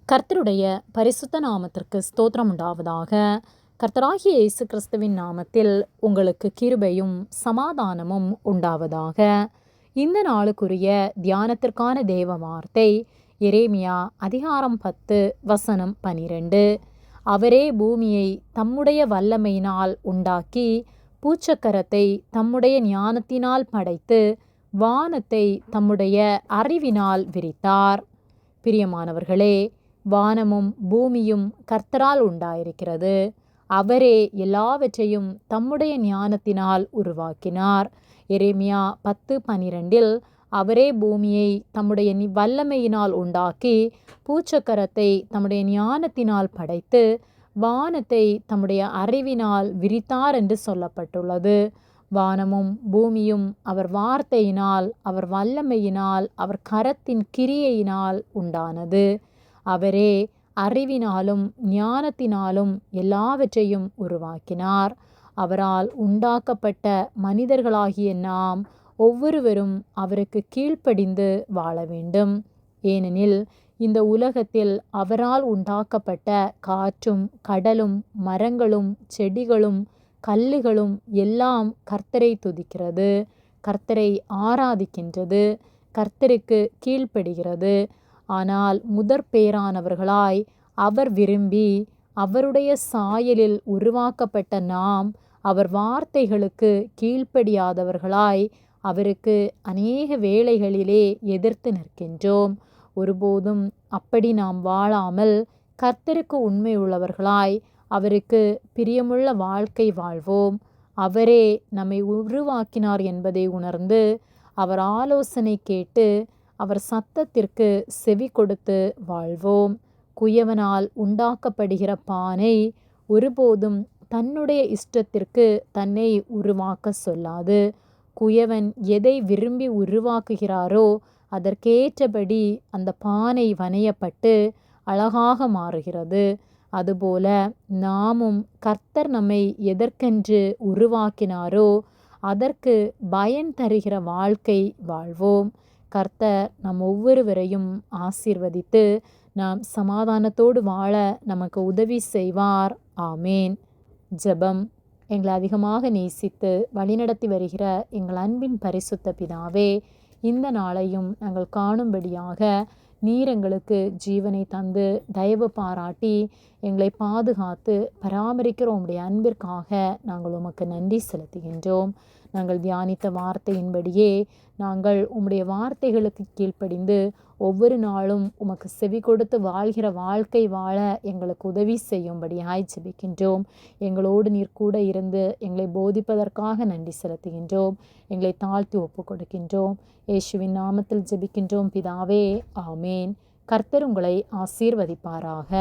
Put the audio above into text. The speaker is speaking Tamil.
கர்த்தருடைய பரிசுத்த நாமத்திற்கு ஸ்தோத்திரம் உண்டாவதாக. கர்த்தராகிய இயேசு கிறிஸ்துவின் நாமத்தில் உங்களுக்கு கிருபையும் சமாதானமும் உண்டாவதாக. இந்த நாளுக்குரிய தியானத்திற்கான தேவ வார்த்தை எரேமியா அதிகாரம் 10 வசனம் 12. அவரே பூமியை தம்முடைய வல்லமையினால் உண்டாக்கி, பூச்சக்கரத்தை தம்முடைய ஞானத்தினால் படைத்து, வானத்தை தம்முடைய அறிவினால் விரித்தார். பிரியமானவர்களே, வானமும் பூமியும் கர்த்தரால் உண்டாயிருக்கிறது. அவரே எல்லாவற்றையும் தம்முடைய ஞானத்தினால் உருவாக்கினார். எரேமியா 10:12 அவரே பூமியை தம்முடைய வல்லமையினால் உண்டாக்கி, பூச்சக்கரத்தை தம்முடைய ஞானத்தினால் படைத்து, வானத்தை தம்முடைய அறிவினால் விரித்தார் என்று சொல்லப்பட்டுள்ளது. வானமும் பூமியும் அவர் வார்த்தையினால், அவர் வல்லமையினால், அவர் கரத்தின் கிரியையினால் உண்டானது. அவரே அறிவினாலும் ஞானத்தினாலும் எல்லாவற்றையும் உருவாக்கினார். அவரால் உண்டாக்கப்பட்ட மனிதர்களாகிய நாம் ஒவ்வொருவரும் அவருக்கு கீழ்ப்படிந்து வாழ வேண்டும். ஏனெனில் இந்த உலகத்தில் அவரால் உண்டாக்கப்பட்ட காற்றும், கடலும், மரங்களும், செடிகளும், கல்லுகளும் எல்லாம் கர்த்தரை துதிக்கிறது, கர்த்தரை ஆராதிக்கின்றது, கர்த்தருக்கு கீழ்ப்படுகிறது. ஆனால் முதற்பேரானவர்களாய் அவர் விரும்பி அவருடைய சாயலில் உருவாக்கப்பட்ட நாம் அவர் வார்த்தைகளுக்கு கீழ்ப்படியாதவர்களாய் அவருக்கு அநேக வேளைகளிலே எதிர்த்து நிற்கின்றோம். ஒருபோதும் அப்படி நாம் வாழாமல் கர்த்தருக்கு உண்மை உள்ளவர்களாய் அவருக்கு பிரியமுள்ள வாழ்க்கை வாழ்வோம். அவரே நம்மை உருவாக்கினார் என்பதை உணர்ந்து, அவர் ஆலோசனை கேட்டு, அவர் சத்தத்திற்கு செவி கொடுத்து வாழ்வோம். குயவனால் உண்டாக்கப்படுகிற பானை ஒருபோதும் தன்னுடைய இஷ்டத்திற்கு தன்னை உருவாக்க சொல்லாது. குயவன் எதை விரும்பி உருவாக்குகிறாரோ அதற்கேற்றபடி அந்த பானை வனையப்பட்டு அழகாக மாறுகிறது. அதுபோல நாமும் கர்த்தர் நம்மை எதற்கென்று உருவாக்கினாரோ அதற்கு பயன் தருகிற வாழ்க்கை வாழ்வோம். கர்த்தர் நம் ஒவ்வொருவரையும் ஆசீர்வதித்து நாம் சமாதானத்தோடு வாழ நமக்கு உதவி செய்வார். ஆமேன். ஜெபம். எங்களை அதிகமாக நேசித்து வழிநடத்தி வருகிற எங்கள் அன்பின் பரிசுத்த பிதாவே, இந்த நாளையும் நாங்கள் காணும்படியாக நீர் எங்களுக்கு ஜீவனை தந்து தயவு பாராட்டி எங்களை பாதுகாத்து பராமரிக்கிற உம்முடைய அன்பிற்காக நாங்கள் உமக்கு நன்றி செலுத்துகின்றோம். நாங்கள் தியானித்த வார்த்தையின்படியே நாங்கள் உம்முடைய வார்த்தைகளுக்கு கீழ்ப்படிந்து ஒவ்வொரு நாளும் உமக்கு செவி கொடுத்து வாழ்கிற வாழ்க்கை வாழ எங்களுக்கு உதவி செய்யும்படியாய் ஜெபிக்கின்றோம். எங்களோடு நீர் கூட இருந்து எங்களை போதிப்பதற்காக நன்றி செலுத்துகின்றோம். எங்களை தாழ்த்தி ஒப்பு கொடுக்கின்றோம். இயேசுவின் நாமத்தில் ஜெபிக்கின்றோம் பிதாவே, ஆமேன். கர்த்தர் உங்களை ஆசீர்வதிப்பாராக.